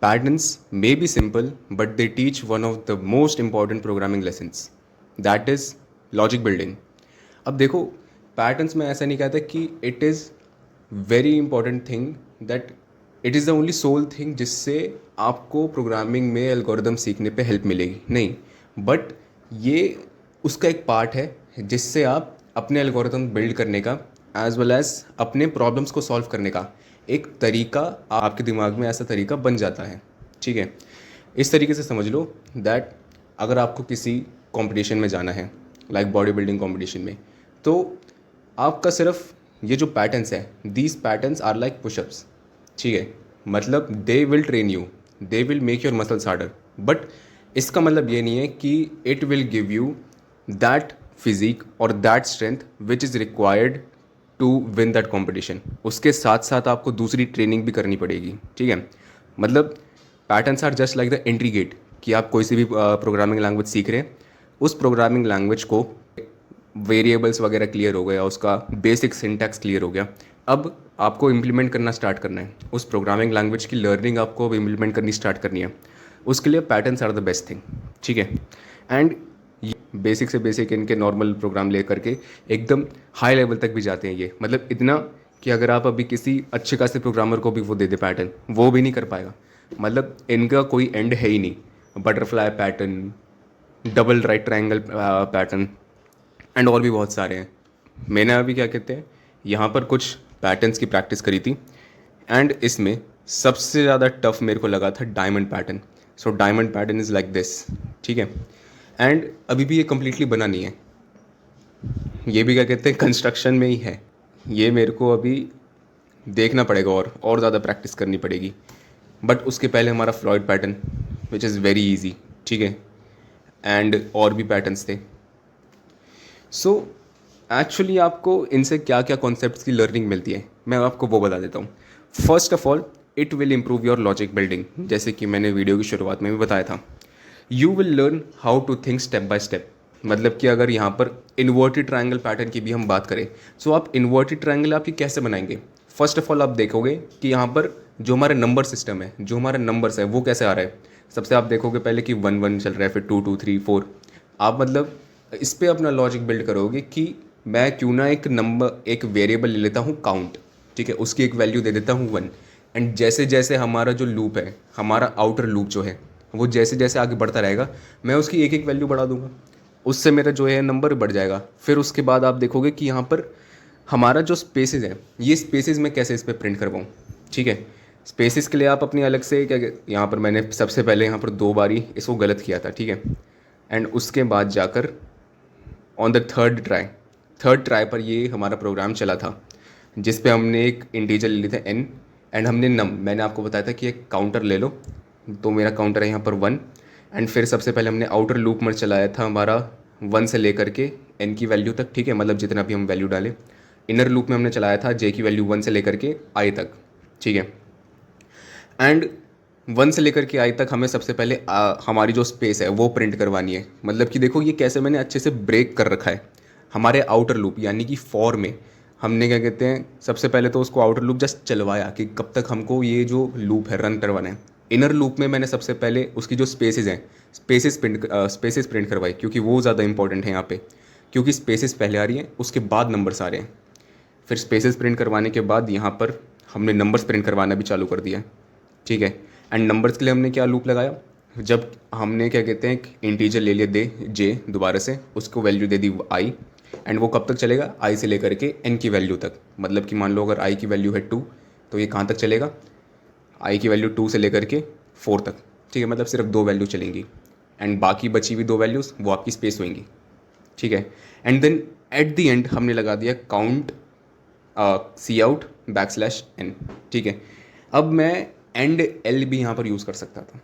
Patterns may be simple, but they teach one of the most important programming lessons. That is logic building. अब देखो, patterns में ऐसा नहीं कहता कि it is very important thing, that it is the only soul thing जिससे आपको programming में एल्गोरिदम सीखने पे हेल्प मिलेगी, नहीं, बट ये उसका एक पार्ट है जिससे आप अपने एल्गोरिदम बिल्ड करने का एज वेल एज अपने प्रॉब्लम्स को सॉल्व करने का एक तरीका आपके दिमाग में ऐसा तरीका बन जाता है। ठीक है, इस तरीके से समझ लो दैट अगर आपको किसी कंपटीशन में जाना है, लाइक बॉडी बिल्डिंग कंपटीशन में, तो आपका सिर्फ ये जो पैटर्न्स है, these patterns are like pushups. ठीक है, मतलब they will train you, they will make your muscles harder, but इसका मतलब ये नहीं है कि it will give you that physique और that strength which is required to win that competition. उसके साथ साथ आपको दूसरी ट्रेनिंग भी करनी पड़ेगी। ठीक है, मतलब patterns are just like the entry gate, कि आप कोई सी भी प्रोग्रामिंग लैंग्वेज सीख रहे हैं, उस प्रोग्रामिंग लैंग्वेज को वेरिएबल्स वगैरह क्लियर हो गया, उसका बेसिक सिंटैक्स क्लियर हो गया, अब आपको इम्प्लीमेंट करना स्टार्ट करना है, उस प्रोग्रामिंग लैंग्वेज की लर्निंग आपको अब इम्प्लीमेंट करनी स्टार्ट करनी है। उसके लिए patterns are the best thing. ठीक है, एंड बेसिक से बेसिक इनके नॉर्मल प्रोग्राम ले करके एकदम हाई लेवल तक भी जाते हैं ये, मतलब इतना कि अगर आप अभी किसी अच्छे खासे प्रोग्रामर को भी वो दे दे पैटर्न, वो भी नहीं कर पाएगा। मतलब इनका कोई एंड है ही नहीं। Butterfly pattern, double right triangle pattern and और भी बहुत सारे हैं। मैंने अभी क्या कहते हैं यहाँ पर कुछ पैटर्न्स की प्रैक्टिस करी थी, एंड इसमें सबसे ज़्यादा टफ मेरे को लगा था diamond pattern. So diamond pattern is like this. ठीक है, एंड अभी भी ये कम्प्लीटली बना नहीं है, ये भी क्या कहते हैं कंस्ट्रक्शन में ही है। ये मेरे को अभी देखना पड़ेगा और ज़्यादा प्रैक्टिस करनी पड़ेगी, बट उसके पहले हमारा Floyd pattern which is very easy. ठीक है, एंड और भी पैटर्न्स थे। सो एक्चुअली आपको इनसे क्या क्या कॉन्सेप्ट्स की लर्निंग मिलती है, मैं आपको वो बता देता हूँ। First of all, it will improve your logic building, जैसे कि मैंने वीडियो की शुरुआत में भी बताया था। You will learn how to think step by step. मतलब कि अगर यहाँ पर इन्वर्टेड ट्रायंगल पैटर्न की भी हम बात करें, सो आप इन्वर्टेड ट्रायंगल आपकी कैसे बनाएंगे। फर्स्ट ऑफ ऑल आप देखोगे कि यहाँ पर जो हमारा नंबर सिस्टम है, जो हमारा नंबर्स है, वो कैसे आ रहा है। सबसे आप देखोगे पहले कि 1 1 चल रहा है, फिर 2 2 3 4। आप मतलब इस पर अपना लॉजिक बिल्ड करोगे कि मैं क्यों ना एक नंबर, एक वेरिएबल ले लेता हूँ काउंट। ठीक है, उसकी एक वैल्यू दे देता हूँ 1, एंड जैसे जैसे हमारा जो लूप है, हमारा आउटर लूप जो है, वो जैसे जैसे आगे बढ़ता रहेगा, मैं उसकी एक एक वैल्यू बढ़ा दूंगा, उससे मेरा जो है नंबर बढ़ जाएगा। फिर उसके बाद आप देखोगे कि यहाँ पर हमारा जो स्पेसेस है, ये स्पेसेस मैं कैसे इस पर प्रिंट करवाऊँ। ठीक है, स्पेसेस के लिए आप अपनी अलग से क्या, यहाँ पर मैंने सबसे पहले यहाँ पर 2 बारी इसको गलत किया था। ठीक है, एंड उसके बाद जाकर ऑन द थर्ड ट्राई पर ये हमारा प्रोग्राम चला था, जिस पे हमने एक इंटीजर ले लिया था n, एंड हमने मैंने आपको बताया था कि एक काउंटर ले लो, तो मेरा काउंटर है यहाँ पर 1, एंड फिर सबसे पहले हमने आउटर लूप में चलाया था हमारा 1 से लेकर के n की वैल्यू तक। ठीक है, मतलब जितना भी हम वैल्यू डालें। इनर लूप में हमने चलाया था j की वैल्यू 1 से लेकर के i तक। ठीक है, एंड 1 से लेकर के i तक हमें सबसे पहले हमारी जो स्पेस है वो प्रिंट करवानी है। मतलब कि देखो ये कैसे मैंने अच्छे से ब्रेक कर रखा है। हमारे आउटर लूप यानी कि फॉर में हमने क्या कहते हैं, सबसे पहले तो उसको आउटर लूप जस्ट चलवाया कि कब तक हमको ये जो लूप है रन करवाना है। इनर लूप में मैंने सबसे पहले उसकी जो स्पेसेस हैं, स्पेसेस प्रिंट करवाई, क्योंकि वो ज़्यादा इंपॉर्टेंट है यहाँ पे, क्योंकि स्पेसेस पहले आ रही हैं, उसके बाद नंबर्स आ रहे हैं। फिर स्पेसेस प्रिंट करवाने के बाद यहाँ पर हमने नंबर्स प्रिंट करवाना भी चालू कर दिया है। ठीक है, एंड नंबर्स के लिए हमने क्या लूप लगाया, जब हमने क्या कहते हैं एक इंटीजर ले लिया दे जे दोबारा से, उसको value they the I, and वो कब तक चलेगा, आई से लेकर के एन की वैल्यू तक। मतलब कि मान लो अगर आई की वैल्यू है 2, तो ये कहाँ तक चलेगा, आई की वैल्यू 2 से लेकर के 4 तक। ठीक है, मतलब सिर्फ 2 वैल्यू चलेंगी, एंड बाकी बची हुई 2 वैल्यूज़ वो आपकी स्पेस होंगी। ठीक है, and then at the end हमने लगा दिया काउंट सी आउट \n। ठीक है, अब मैं एंड एल भी यहाँ पर यूज़ कर सकता था।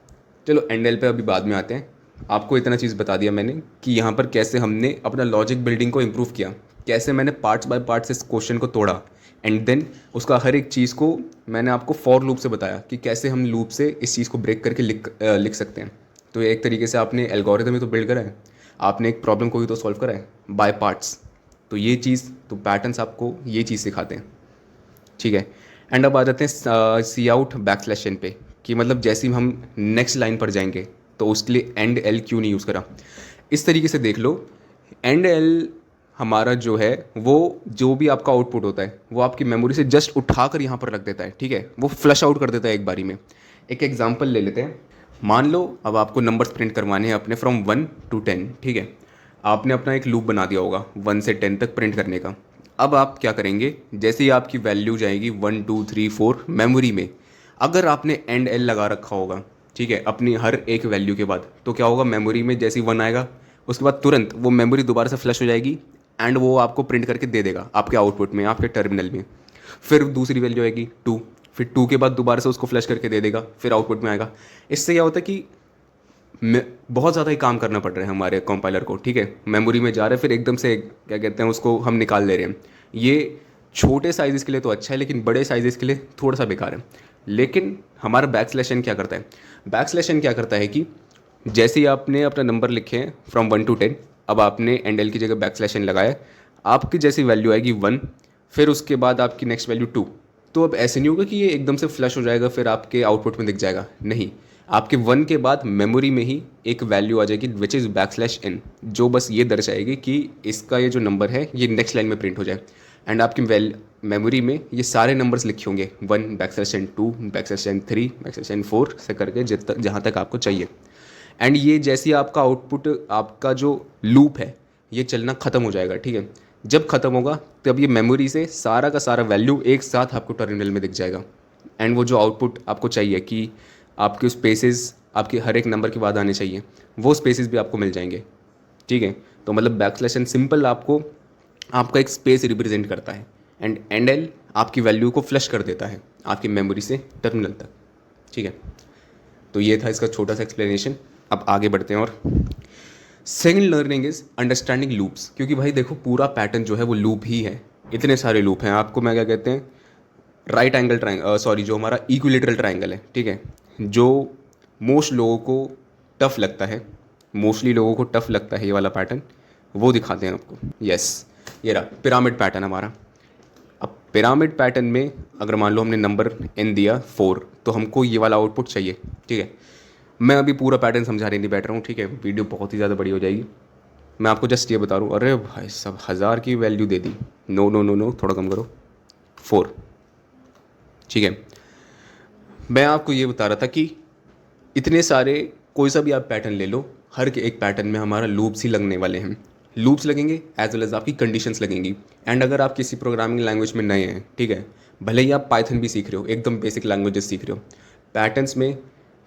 चलो एंड एल पे अभी बाद में आते हैं। आपको इतना चीज़ बता दिया मैंने कि यहाँ पर कैसे हमने अपना लॉजिक बिल्डिंग को इम्प्रूव किया, कैसे मैंने पार्ट्स बाय पार्ट्स इस क्वेश्चन को तोड़ा, एंड देन उसका हर एक चीज़ को मैंने आपको फॉर लूप से बताया कि कैसे हम लूप से इस चीज़ को ब्रेक करके लिख सकते हैं। तो एक तरीके से आपने एल्गोरिथम ही तो बिल्ड करा है, आपने एक प्रॉब्लम को ही तो सॉल्व करा है बाय पार्ट्स। तो ये चीज़, तो पैटर्न्स आपको ये चीज़ सिखाते हैं। ठीक है, एंड अब आ जाते हैं सी आउट \n पे कि मतलब जैसे ही हम नेक्स्ट लाइन पर जाएंगे तो उसके लिए एंड एल क्यों नहीं यूज़ करा। इस तरीके से देख लो, एंड एल हमारा जो है वो जो भी आपका आउटपुट होता है वो आपकी मेमोरी से जस्ट उठा कर यहाँ पर रख देता है, ठीक है, वो फ्लश आउट कर देता है एक बारी में। एक एग्जांपल ले लेते हैं। मान लो अब आपको नंबर्स प्रिंट करवाने हैं अपने फ्रॉम 1 to 10, ठीक है। आपने अपना एक लूप बना दिया होगा 1 से 10 तक प्रिंट करने का। अब आप क्या करेंगे, जैसे ही आपकी वैल्यू जाएगी 1 2 3 4 मेमोरी में, अगर आपने एंड एल लगा रखा होगा, ठीक है, अपनी हर एक वैल्यू के बाद, तो क्या होगा, मेमोरी में जैसे ही 1 आएगा उसके बाद तुरंत वो मेमोरी दोबारा से फ्लश हो जाएगी एंड वो आपको प्रिंट करके दे देगा आपके आउटपुट में, आपके टर्मिनल में। फिर दूसरी वैल्यू आएगी 2, फिर 2 के बाद दोबारा से उसको फ्लश करके दे देगा, फिर आउटपुट में आएगा। इससे क्या होता है कि बहुत ज़्यादा ही काम करना पड़ रहा है हमारे कंपाइलर को, ठीक है। मेमोरी में जा रहा है फिर एकदम से क्या कहते हैं उसको हम निकाल ले रहे हैं। ये छोटे साइज़ के लिए तो अच्छा है लेकिन बड़े साइज़ के लिए थोड़ा सा बेकार है। लेकिन हमारा बैकस्लैश क्या करता है, बैकस्लैश क्या करता है कि जैसे ही आपने अपना नंबर लिखे हैं फ्रॉम 1 to 10, अब आपने एंड एल की जगह बैकस्लैश लगाया, आपकी जैसी वैल्यू आएगी 1, फिर उसके बाद आपकी नेक्स्ट वैल्यू 2। तो अब ऐसे नहीं होगा कि ये एकदम से फ्लश हो जाएगा फिर आपके आउटपुट में दिख जाएगा, नहीं, आपके 1 के बाद मेमोरी में ही एक वैल्यू आ जाएगी विच इज़ बैकस्लैश n, जो बस ये दर्शाएगी कि इसका ये जो नंबर है ये नेक्स्ट लाइन में प्रिंट हो जाए। एंड आपकी मेमोरी में ये सारे नंबर्स लिखे होंगे 1 \2 \3 \4 से करके जहाँ तक आपको चाहिए। एंड ये जैसे ही आपका आउटपुट, आपका जो लूप है ये चलना ख़त्म हो जाएगा, ठीक है। जब ख़त्म होगा तब ये मेमोरी से सारा का सारा वैल्यू एक साथ आपको टर्मिनल में दिख जाएगा। एंड वो जो आउटपुट आपको चाहिए कि आपके स्पेसेस आपके हर एक नंबर के बाद आने चाहिए, वो स्पेसेस भी आपको मिल जाएंगे, ठीक है। तो मतलब बैकस्लैश सिंपल आपको आपका एक स्पेस रिप्रेजेंट करता है एंड एंड एल आपकी वैल्यू को फ्लश कर देता है आपकी मेमोरी से टर्मिनल तक, ठीक है। तो ये था इसका छोटा सा एक्सप्लेनेशन। अब आगे बढ़ते हैं। और second learning is understanding loops, क्योंकि भाई देखो पूरा पैटर्न जो है वो लूप ही है, इतने सारे लूप हैं। आपको मैं क्या कहते हैं, राइट एंगल ट्राइंगल, सॉरी, जो हमारा इक्विलेटरल ट्राइंगल है, ठीक है, जो मोस्ट लोगों को टफ लगता है, मोस्टली लोगों को टफ लगता है ये वाला पैटर्न, वो दिखाते हैं आपको। यस, ये रहा पिरामिड पैटर्न हमारा। अब पिरामिड पैटर्न में अगर मान लो हमने नंबर n दिया 4, तो हमको ये वाला आउटपुट चाहिए, ठीक है। मैं अभी पूरा पैटर्न समझा नहीं बैठ रहा हूँ, ठीक है, वीडियो बहुत ही ज़्यादा बड़ी हो जाएगी। मैं आपको जस्ट ये बता रहा हूँ। अरे भाई सब 1000 की वैल्यू दे दी, नो नो नो नो, थोड़ा कम करो, 4, ठीक है। मैं आपको ये बता रहा था कि इतने सारे, कोई सा भी आप पैटर्न ले लो, हर के एक पैटर्न में हमारा लूप्स ही लगने वाले हैं। लूप्स लगेंगे एज वेल एज आपकी कंडीशंस लगेंगी। एंड अगर आप किसी प्रोग्रामिंग लैंग्वेज में नए हैं, ठीक है, भले ही आप पाइथन भी सीख रहे हो, एकदम बेसिक लैंग्वेजेस सीख रहे हो,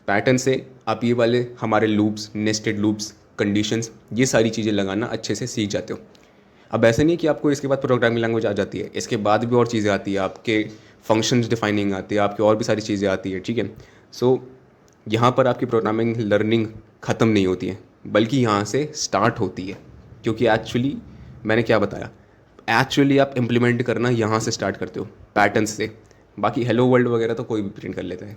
पैटर्न से आप ये वाले हमारे लूप्स, नेस्टेड लूप्स, कंडीशंस, ये सारी चीज़ें लगाना अच्छे से सीख जाते हो। अब ऐसा नहीं है कि आपको इसके बाद प्रोग्रामिंग लैंग्वेज आ जाती है, इसके बाद भी और चीज़ें आती है, आपके फंक्शंस डिफाइनिंग आती है, आपकी और भी सारी चीज़ें आती है, ठीक है। सो यहाँ पर आपकी प्रोग्रामिंग लर्निंग ख़त्म नहीं होती है, बल्कि यहाँ से स्टार्ट होती है। क्योंकि एक्चुअली मैंने क्या बताया, एक्चुअली आप इम्प्लीमेंट करना यहाँ से स्टार्ट करते हो, पैटर्न्स से। बाकी हेलो वर्ल्ड वगैरह तो कोई भी प्रिंट कर लेता है।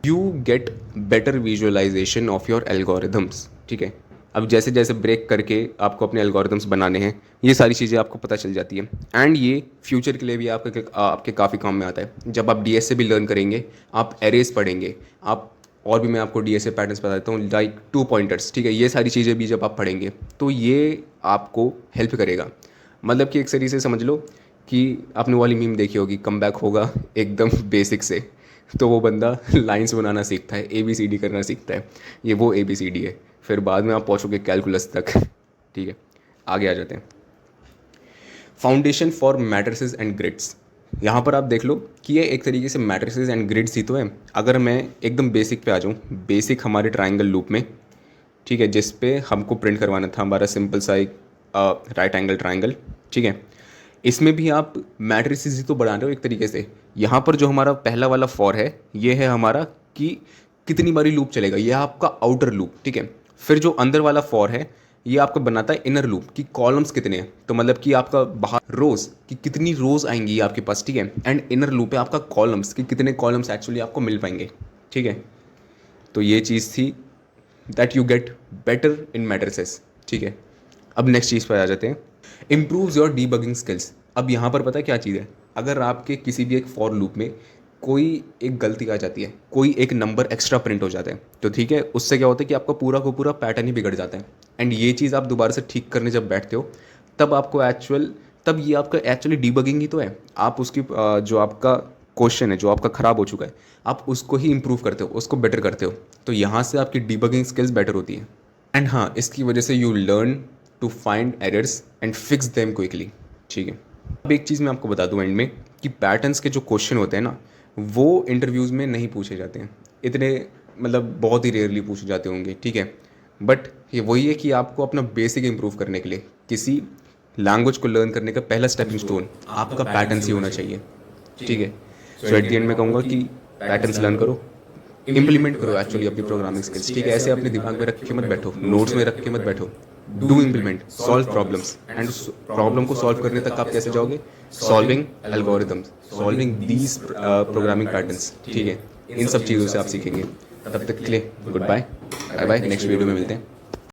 You get better visualization of your algorithms, ठीक है। अब जैसे जैसे ब्रेक करके आपको अपने एल्गोरिदम्स बनाने हैं, ये सारी चीज़ें आपको पता चल जाती है। एंड ये फ्यूचर के लिए भी आपके काफ़ी काम में आता है। जब आप डीएस से भी लर्न करेंगे, आप एरेज पढ़ेंगे, आप और भी मैं आपको डीएस से पैटर्न्स बताता हूँ, लाइक 2 पॉइंटर्स, ठीक है, ये सारी चीज़ें भी जब आप पढ़ेंगे तो ये आपको हेल्प करेगा। मतलब कि एक तरीके से समझ लो कि आपने वाली मीम देखी होगी, कम बैक होगा एकदम बेसिक से, तो वो बंदा लाइंस बनाना सीखता है, ABCD करना सीखता है, ये वो ABCD है। फिर बाद में आप पहुँचोगे कैलकुलस तक, ठीक है। आगे आ जाते हैं। Foundation for matrices and grids. यहाँ पर आप देख लो कि ये एक तरीके से मैट्रिसेस एंड ग्रिड्स ही तो है। अगर मैं एकदम बेसिक पे आ जाऊँ, बेसिक हमारे ट्राइंगल लूप में, ठीक है, जिस पे हमको प्रिंट करवाना था हमारा सिंपल सा एक राइट एंगल ट्राइंगल, ठीक है, इसमें भी आप मैट्रिसेस ही तो बना रहे हो एक तरीके से। यहाँ पर जो हमारा पहला वाला फॉर है, ये है हमारा कि कितनी बारी लूप चलेगा, ये आपका आउटर लूप, ठीक है। फिर जो अंदर वाला फॉर है, ये आपको बनाता है इनर लूप कि कॉलम्स कितने हैं, तो मतलब कि आपका बाहर रोज़ कि कितनी रोज़ आएंगी आपके पास, ठीक है। एंड इनर लूप है आपका कॉलम्स कि कितने कॉलम्स एक्चुअली आपको मिल पाएंगे, ठीक है। तो ये चीज़ थी that you get better in matrices, ठीक है। अब नेक्स्ट चीज़ पर आ जाते हैं, इम्प्रूव्स योर डीबगिंग स्किल्स। अब यहाँ पर पता है क्या चीज़ है, अगर आपके किसी भी एक फॉर लूप में कोई एक गलती आ जाती है, कोई एक नंबर एक्स्ट्रा प्रिंट हो जाता है, तो ठीक है, उससे क्या होता है कि आपका पूरा का पूरा पैटर्न ही बिगड़ जाता है। एंड ये चीज़ आप दोबारा से ठीक करने जब बैठते हो, तब आपको तब ये आपका एक्चुअली डीबगिंग ही तो है। आप उसकी जो आपका क्वेश्चन है जो आपका ख़राब हो चुका है, आप उसको ही इंप्रूव करते हो, उसको बेटर करते हो, तो यहाँ से आपकी डीबगिंग स्किल्स बेटर होती है। एंड हाँ, इसकी वजह से you learn to find errors and fix them quickly. ठीक है, अब एक चीज़ मैं आपको बता दूं एंड में, कि पैटर्न्स के जो क्वेश्चन होते हैं ना, वो इंटरव्यूज़ में नहीं पूछे जाते हैं इतने, मतलब बहुत ही रेयरली पूछे जाते होंगे, ठीक है। बट ये वही है कि आपको अपना बेसिक इंप्रूव करने के लिए, किसी लैंग्वेज को लर्न करने का पहला स्टेपिंग स्टोन आपका पैटर्न्स ही होना चाहिए, ठीक है। सो एट द एंड मैं कहूँगा कि पैटर्न्स लर्न करो, इम्प्लीमेंट करो एक्चुअली अपनी प्रोग्रामिंग स्किल्स, ठीक है। ऐसे अपने दिमाग में रख के मत बैठो, नोट्स में रख के मत बैठो, do implement, solve problems, and problem को सॉल्व करने तक आप कैसे जाओगे, solving algorithms, solving these programming patterns, ठीक है। इन सब चीज़ों से आप सीखेंगे। तब तक के लिए good bye, bye bye, next video में मिलते हैं।